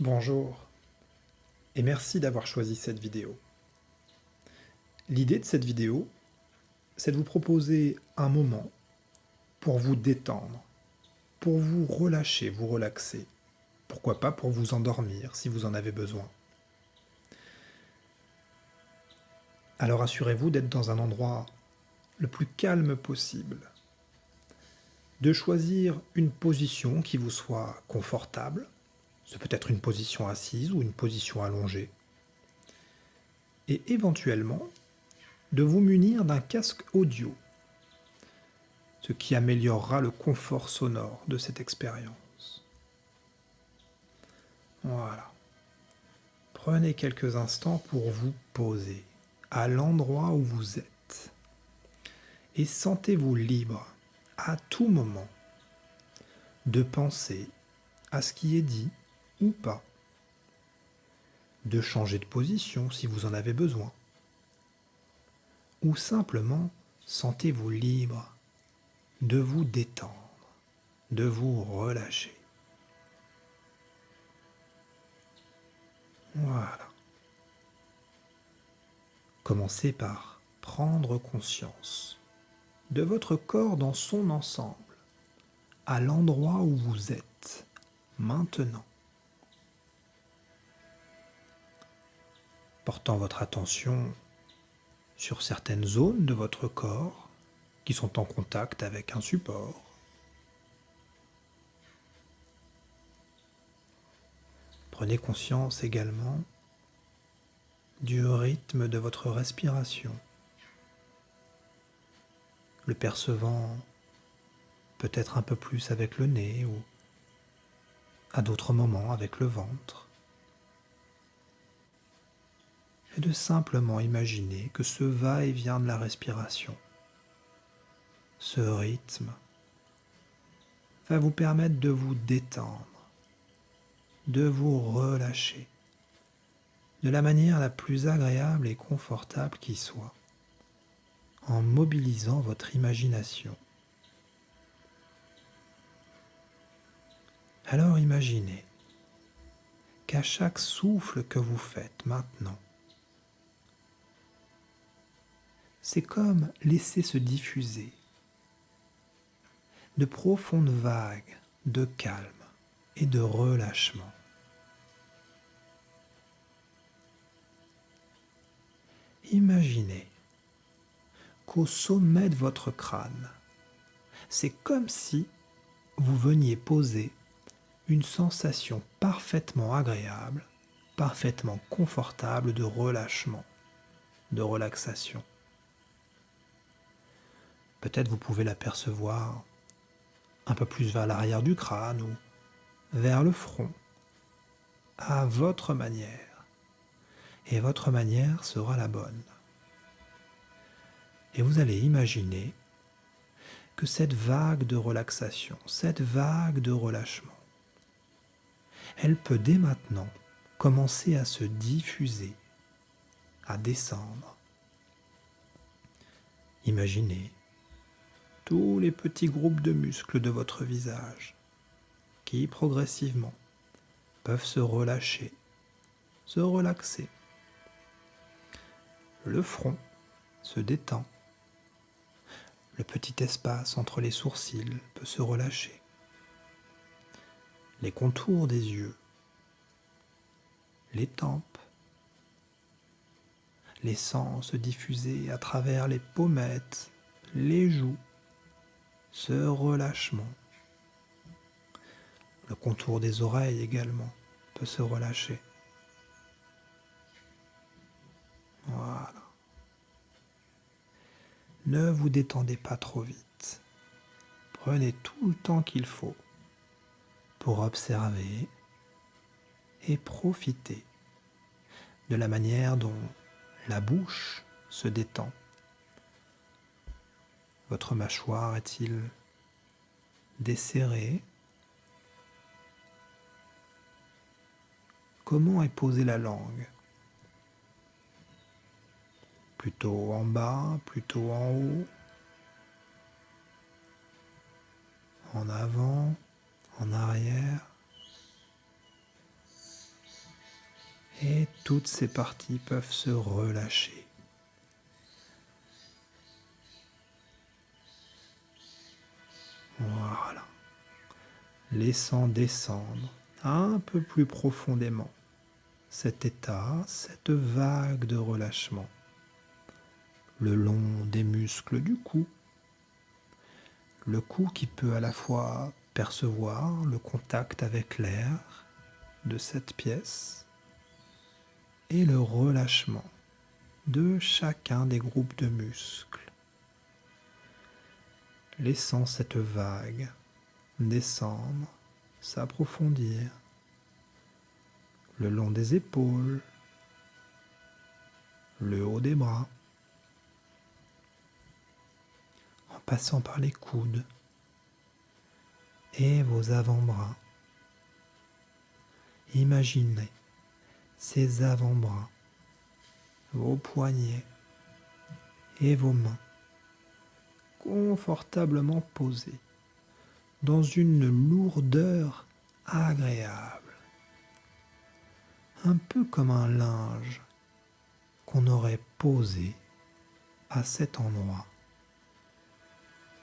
Bonjour et merci d'avoir choisi cette vidéo. L'idée de cette vidéo, c'est de vous proposer un moment pour vous détendre, pour vous relâcher, vous relaxer. Pourquoi pas pour vous endormir si vous en avez besoin. Alors assurez-vous d'être dans un endroit le plus calme possible, de choisir une position qui vous soit confortable. Ce peut être une position assise ou une position allongée. Et éventuellement, de vous munir d'un casque audio, ce qui améliorera le confort sonore de cette expérience. Voilà. Prenez quelques instants pour vous poser à l'endroit où vous êtes et sentez-vous libre à tout moment de penser à ce qui est dit ou pas, de changer de position si vous en avez besoin, ou simplement sentez-vous libre de vous détendre, de vous relâcher. Voilà. Commencez par prendre conscience de votre corps dans son ensemble, à l'endroit où vous êtes maintenant, portant votre attention sur certaines zones de votre corps qui sont en contact avec un support. Prenez conscience également du rythme de votre respiration, le percevant peut-être un peu plus avec le nez ou à d'autres moments avec le ventre. Et de simplement imaginer que ce va-et-vient de la respiration, ce rythme, va vous permettre de vous détendre, de vous relâcher, de la manière la plus agréable et confortable qui soit, en mobilisant votre imagination. Alors imaginez qu'à chaque souffle que vous faites maintenant, c'est comme laisser se diffuser de profondes vagues de calme et de relâchement. Imaginez qu'au sommet de votre crâne, c'est comme si vous veniez poser une sensation parfaitement agréable, parfaitement confortable de relâchement, de relaxation. Peut-être vous pouvez l'apercevoir un peu plus vers l'arrière du crâne ou vers le front, à votre manière. Et votre manière sera la bonne. Et vous allez imaginer que cette vague de relaxation, cette vague de relâchement, elle peut dès maintenant commencer à se diffuser, à descendre. Imaginez tous les petits groupes de muscles de votre visage qui progressivement peuvent se relâcher, se relaxer. Le front se détend. Le petit espace entre les sourcils peut se relâcher. Les contours des yeux, les tempes, les sens se diffuser à travers les pommettes, les joues, ce relâchement. Le contour des oreilles également peut se relâcher. Voilà. Ne vous détendez pas trop vite. Prenez tout le temps qu'il faut pour observer et profiter de la manière dont la bouche se détend. Votre mâchoire est-il desserrée? Comment est posée la langue? Plutôt en bas, plutôt en haut, en avant, en arrière. Et toutes ces parties peuvent se relâcher. Voilà. Laissant descendre un peu plus profondément cet état, cette vague de relâchement, le long des muscles du cou, le cou qui peut à la fois percevoir le contact avec l'air de cette pièce et le relâchement de chacun des groupes de muscles, laissant cette vague descendre, s'approfondir le long des épaules, le haut des bras, en passant par les coudes et vos avant-bras. Imaginez ces avant-bras, vos poignets et vos mains confortablement posés dans une lourdeur agréable, un peu comme un linge qu'on aurait posé à cet endroit.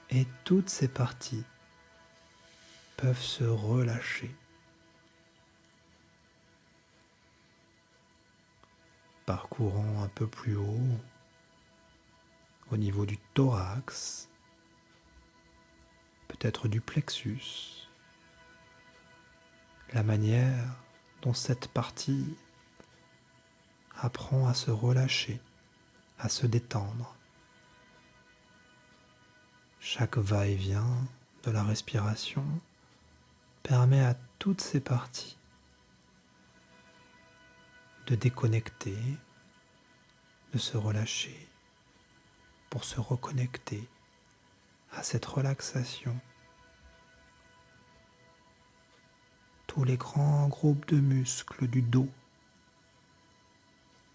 Et toutes ces parties peuvent se relâcher, parcourant un peu plus haut, au niveau du thorax, peut-être du plexus, la manière dont cette partie apprend à se relâcher, à se détendre. Chaque va-et-vient de la respiration permet à toutes ces parties de déconnecter, de se relâcher pour se reconnecter à cette relaxation. Tous les grands groupes de muscles du dos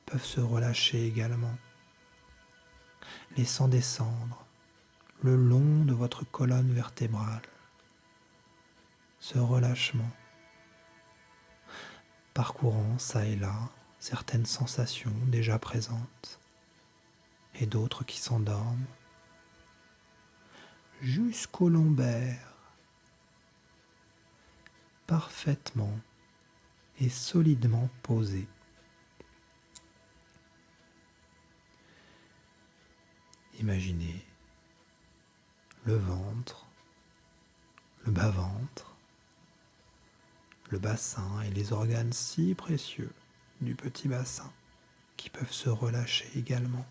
peuvent se relâcher également, laissant descendre le long de votre colonne vertébrale ce relâchement, parcourant çà et là certaines sensations déjà présentes et d'autres qui s'endorment, jusqu'au lombaire, parfaitement et solidement posé. Imaginez le ventre, le bas-ventre, le bassin et les organes si précieux du petit bassin qui peuvent se relâcher également,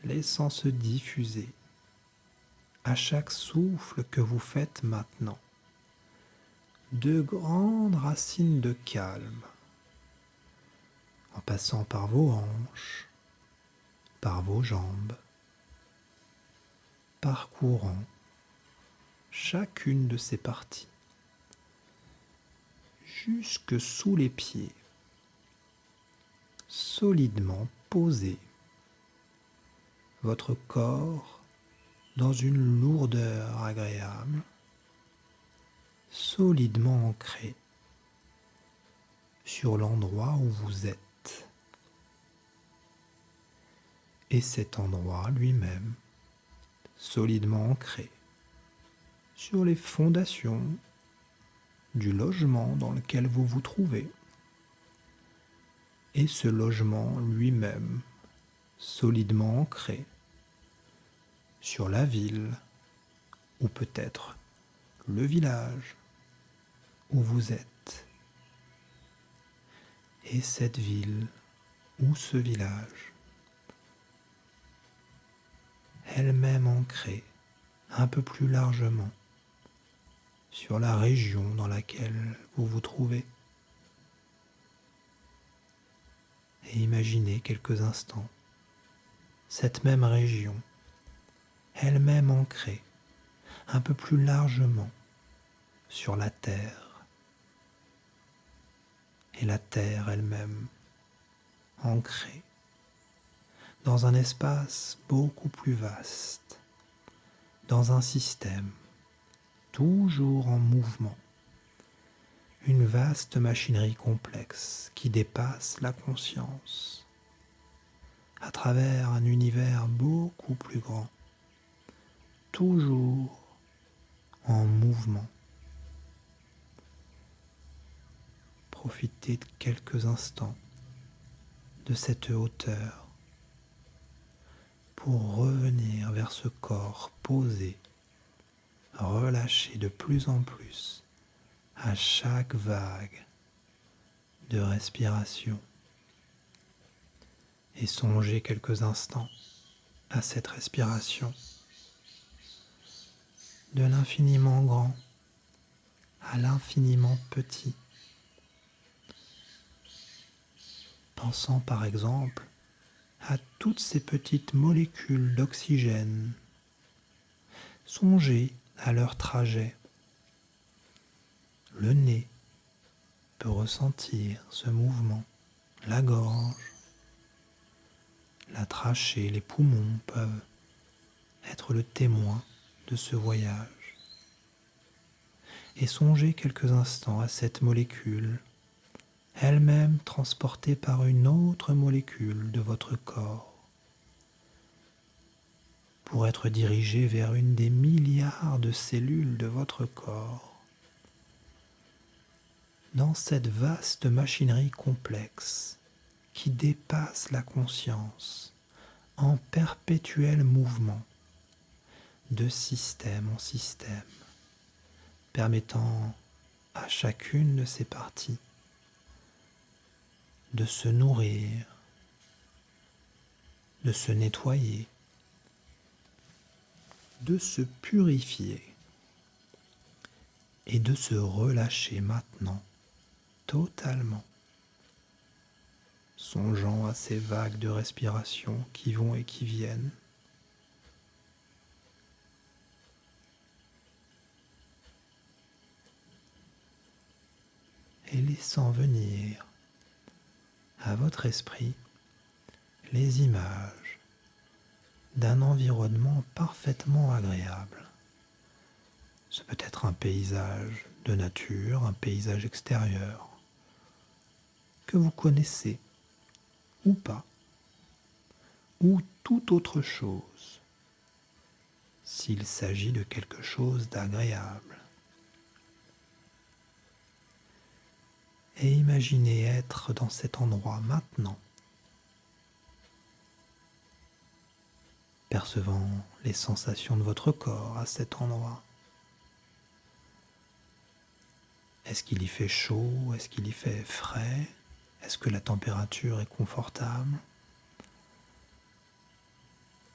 laissant se diffuser à chaque souffle que vous faites maintenant de grandes racines de calme, en passant par vos hanches, par vos jambes, parcourant chacune de ces parties, jusque sous les pieds, solidement posé, votre corps dans une lourdeur agréable, solidement ancré sur l'endroit où vous êtes. Et cet endroit lui-même, solidement ancré sur les fondations du logement dans lequel vous vous trouvez. Et ce logement lui-même, solidement ancré sur la ville, ou peut-être le village où vous êtes. Et cette ville ou ce village, elle-même ancrée un peu plus largement sur la région dans laquelle vous vous trouvez. Et imaginez quelques instants cette même région, elle-même ancrée un peu plus largement sur la terre, et la terre elle-même ancrée dans un espace beaucoup plus vaste, dans un système toujours en mouvement, une vaste machinerie complexe qui dépasse la conscience, à travers un univers beaucoup plus grand, toujours en mouvement. Profitez de quelques instants de cette hauteur pour revenir vers ce corps posé, relâché de plus en plus à chaque vague de respiration. Et songez quelques instants à cette respiration, de l'infiniment grand à l'infiniment petit. Pensant par exemple à toutes ces petites molécules d'oxygène. Songez à leur trajet. Le nez peut ressentir ce mouvement, la gorge, la trachée, les poumons peuvent être le témoin de ce voyage. Et songez quelques instants à cette molécule, elle-même transportée par une autre molécule de votre corps, pour être dirigée vers une des milliards de cellules de votre corps. Dans cette vaste machinerie complexe qui dépasse la conscience, en perpétuel mouvement, de système en système, permettant à chacune de ces parties de se nourrir, de se nettoyer, de se purifier et de se relâcher maintenant totalement, songeant à ces vagues de respiration qui vont et qui viennent. Et laissant venir à votre esprit les images d'un environnement parfaitement agréable. Ce peut être un paysage de nature, un paysage extérieur, que vous connaissez ou pas, ou toute autre chose, s'il s'agit de quelque chose d'agréable. Et imaginez être dans cet endroit maintenant, percevant les sensations de votre corps à cet endroit. Est-ce qu'il y fait chaud? Est-ce qu'il y fait frais? Est-ce que la température est confortable?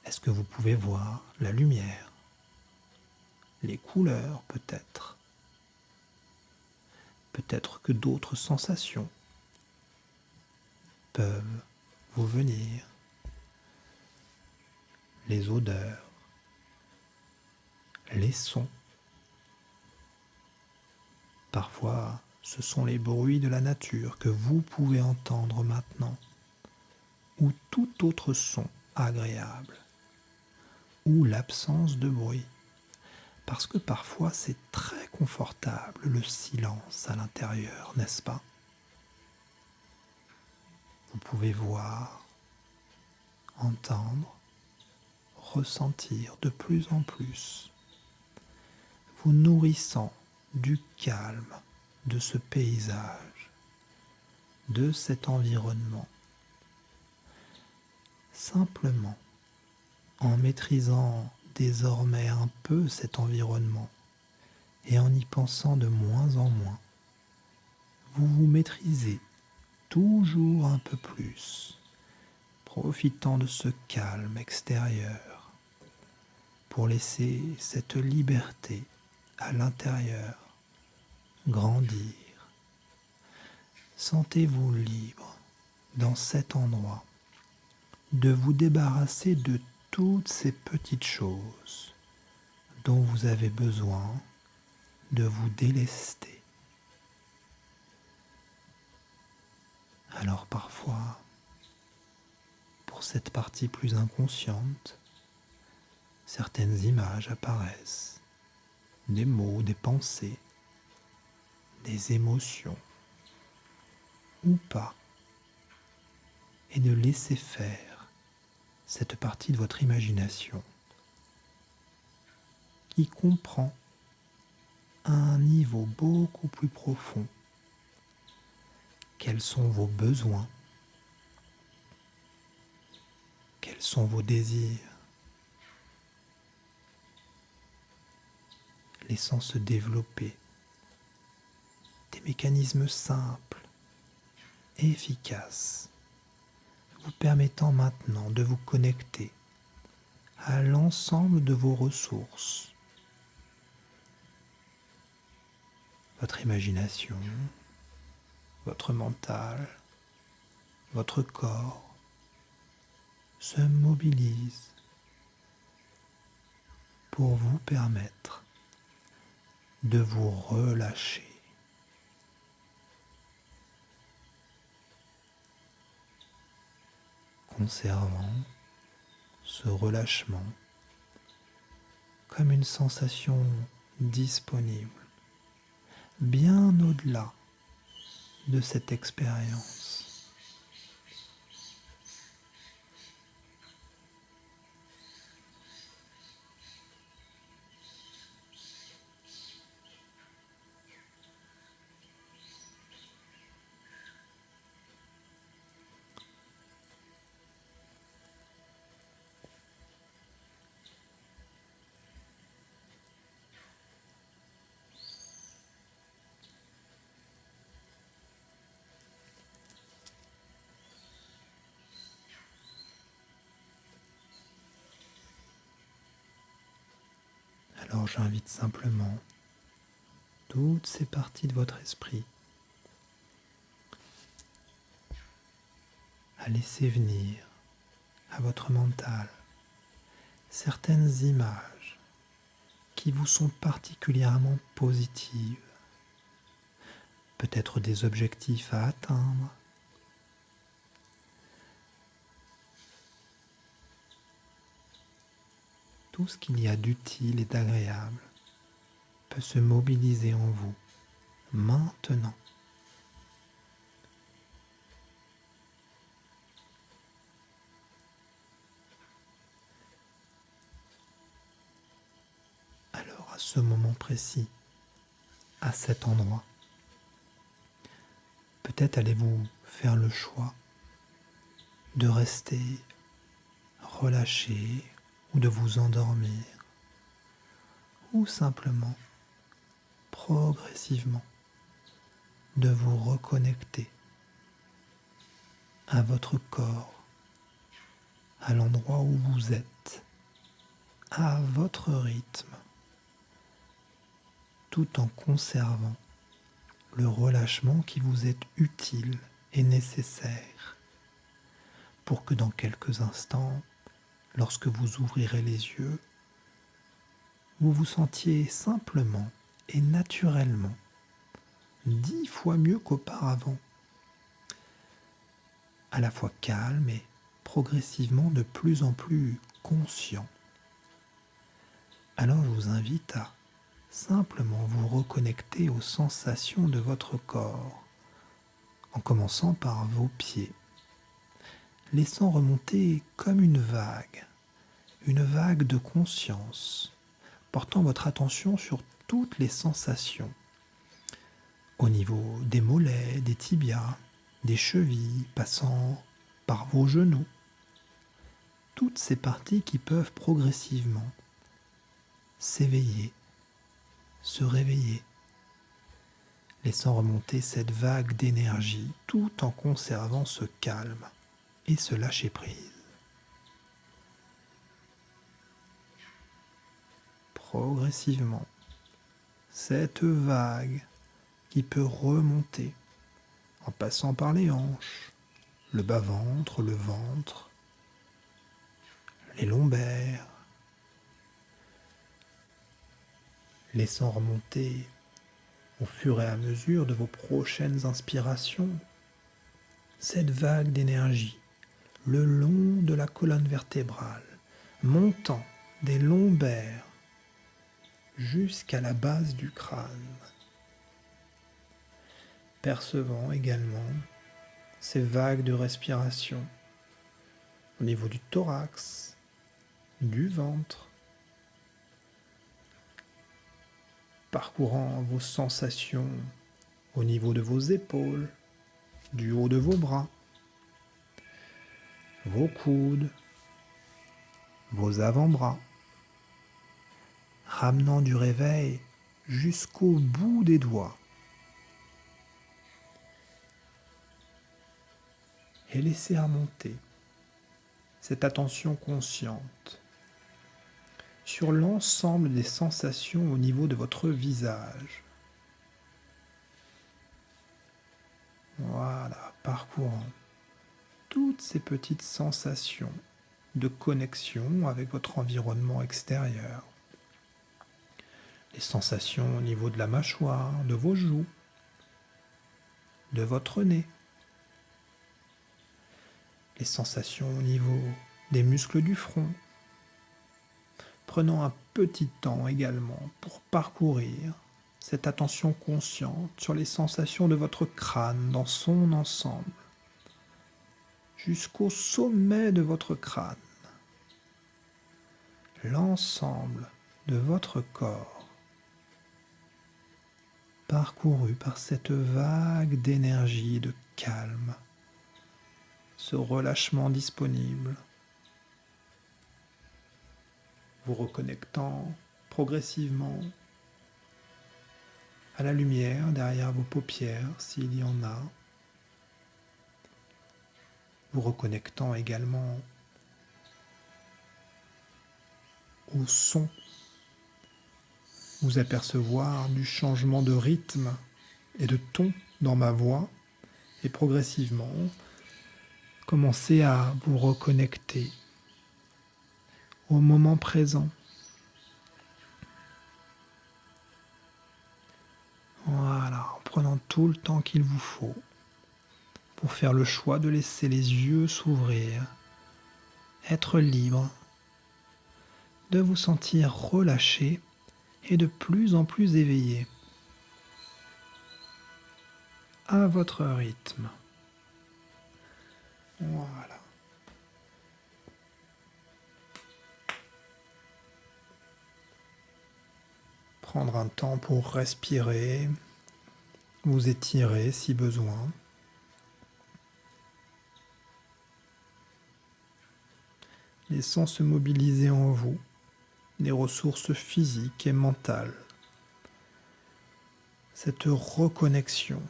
Est-ce que vous pouvez voir la lumière? Les couleurs peut-être? Peut-être que d'autres sensations peuvent vous venir. Les odeurs, les sons. Parfois, ce sont les bruits de la nature que vous pouvez entendre maintenant, ou tout autre son agréable, ou l'absence de bruit, parce que parfois c'est très confortable le silence à l'intérieur, n'est-ce pas? Vous pouvez voir, entendre, ressentir de plus en plus, vous nourrissant du calme de ce paysage, de cet environnement, simplement en maîtrisant désormais un peu cet environnement et en y pensant de moins en moins, vous vous maîtrisez toujours un peu plus, profitant de ce calme extérieur pour laisser cette liberté à l'intérieur grandir. Sentez-vous libre dans cet endroit de vous débarrasser de toutes ces petites choses dont vous avez besoin de vous délester. Alors parfois, pour cette partie plus inconsciente, certaines images apparaissent, des mots, des pensées, des émotions ou pas, et de laisser faire cette partie de votre imagination qui comprend à un niveau beaucoup plus profond quels sont vos besoins, quels sont vos désirs, laissant se développer des mécanismes simples et efficaces, vous permettant maintenant de vous connecter à l'ensemble de vos ressources, votre imagination, votre mental, votre corps se mobilise pour vous permettre de vous relâcher. Conservant ce relâchement comme une sensation disponible, bien au-delà de cette expérience. Alors j'invite simplement toutes ces parties de votre esprit à laisser venir à votre mental certaines images qui vous sont particulièrement positives, peut-être des objectifs à atteindre, tout ce qu'il y a d'utile et d'agréable peut se mobiliser en vous maintenant. Alors à ce moment précis, à cet endroit, peut-être allez-vous faire le choix de rester relâché ou de vous endormir, ou simplement, progressivement, de vous reconnecter à votre corps, à l'endroit où vous êtes, à votre rythme, tout en conservant le relâchement qui vous est utile et nécessaire pour que dans quelques instants, lorsque vous ouvrirez les yeux, vous vous sentiez simplement et naturellement 10 fois mieux qu'auparavant, à la fois calme et progressivement de plus en plus conscient. Alors je vous invite à simplement vous reconnecter aux sensations de votre corps, en commençant par vos pieds, laissant remonter comme une vague de conscience, portant votre attention sur toutes les sensations, au niveau des mollets, des tibias, des chevilles, passant par vos genoux, toutes ces parties qui peuvent progressivement s'éveiller, se réveiller, laissant remonter cette vague d'énergie tout en conservant ce calme et ce lâcher-prise. Progressivement, cette vague qui peut remonter en passant par les hanches, le bas-ventre, le ventre, les lombaires, laissant remonter au fur et à mesure de vos prochaines inspirations cette vague d'énergie le long de la colonne vertébrale, montant des lombaires jusqu'à la base du crâne, percevant également ces vagues de respiration au niveau du thorax, du ventre, parcourant vos sensations au niveau de vos épaules, du haut de vos bras, vos coudes, vos avant-bras, ramenant du réveil jusqu'au bout des doigts. Et laissez remonter cette attention consciente sur l'ensemble des sensations au niveau de votre visage. Voilà, parcourant toutes ces petites sensations de connexion avec votre environnement extérieur. Les sensations au niveau de la mâchoire, de vos joues, de votre nez. Les sensations au niveau des muscles du front. Prenons un petit temps également pour parcourir cette attention consciente sur les sensations de votre crâne dans son ensemble, jusqu'au sommet de votre crâne, l'ensemble de votre corps, parcouru par cette vague d'énergie et de calme, ce relâchement disponible, vous reconnectant progressivement à la lumière derrière vos paupières, s'il y en a, vous reconnectant également au son, vous apercevoir du changement de rythme et de ton dans ma voix, et progressivement commencer à vous reconnecter au moment présent. Voilà, en prenant tout le temps qu'il vous faut pour faire le choix de laisser les yeux s'ouvrir, être libre, de vous sentir relâché et de plus en plus éveillé à votre rythme. Voilà. Prendre un temps pour respirer, vous étirer si besoin. Laissant se mobiliser en vous des ressources physiques et mentales. Cette reconnexion.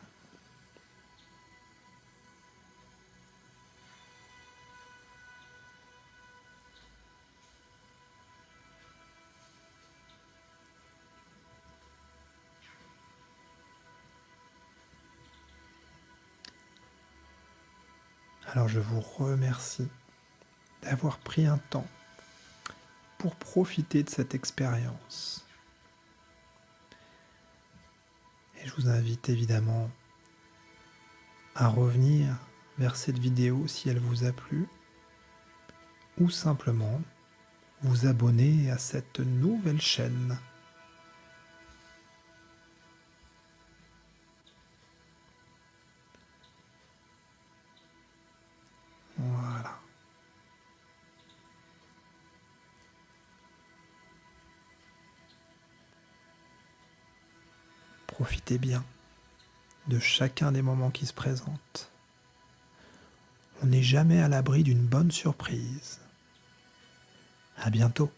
Alors je vous remercie d'avoir pris un temps pour profiter de cette expérience. Et je vous invite évidemment à revenir vers cette vidéo si elle vous a plu, ou simplement vous abonner à cette nouvelle chaîne. Voilà. Profitez bien de chacun des moments qui se présentent. On n'est jamais à l'abri d'une bonne surprise. À bientôt.